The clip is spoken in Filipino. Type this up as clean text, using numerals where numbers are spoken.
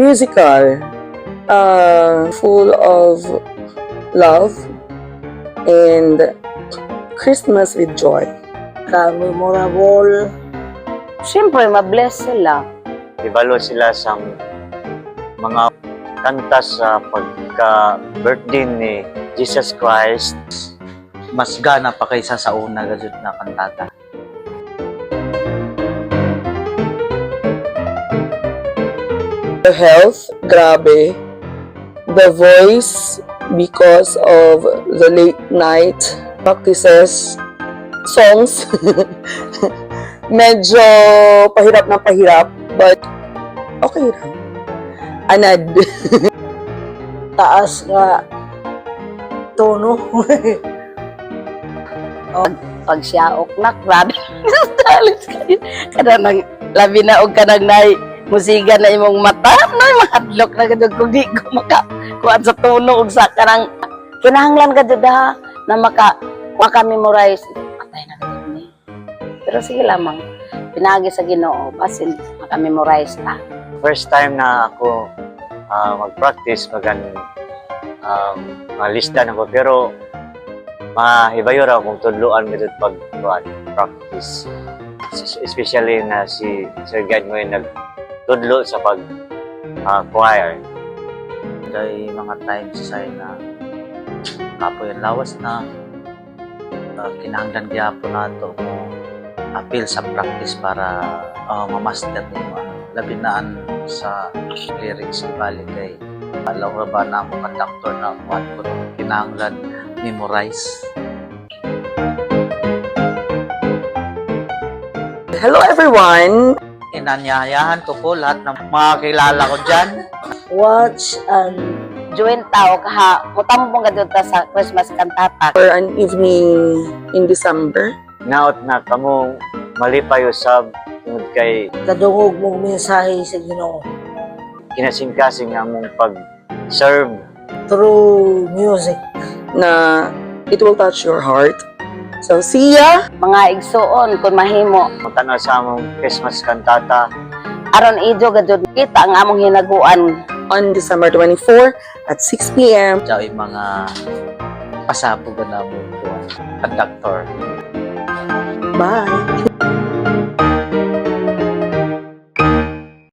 musical, full of love and Christmas with joy. Memorable. Siyempre, mabless sila. Ibalo sila sa mga kanta sa pagka-birthday ni Jesus Christ. Mas gana pa kaysa sa una gadud na kantata. The health, grabe. The voice, because of the late night practices, songs, medyo pahirap na pahirap, but okay lang. Anad. Taas nga tono. Pag siyaok na, grabe. Talis kayo. Kada nang labi na og kanang nay musiga na imong mata, nay mahadlok na gadud kung di ko makakuan sa tono og sa kanang kinahanglan gadud ha na maka-memorize. Patay na gadud ni. Pero sige lamang, pinagi sa Ginoo basin maka-memorize ta. First time na ako mag-practice, malista na ko, pero mahibayo raw kung tudluan ko pag practice. Especially na si Sir Guide mo yung nagtudlo sa pag-choir. Day mga times say na kapoy ang lawas na kinahanglan gyapon nato mo appeal sa practice para ma-master nimo labi naan sa lyrics balik kay alaw ra ba na mo conductor na kuan ko kinahanglan memorize. Hello everyone! Inanyayahan ko po lahat ng mga kilala ko dyan. Watch and Join tao kaha mutambong gadud ta sa Christmas kantata. For an evening in December. Naot na kamo malipayo sab tungod kay kadungog mong mensahe sa Ginoo kinasing-kasing nga mong pag-serve. through music. Na it will touch your heart. So, see ya! Mga igsuon kung mahimo Matanaw sa among Christmas kantata. aron idyo gadud kita ang among hinaguan. On December 24 at 6 p.m. Diyan yung mga pasabog na mo conductor. Bye!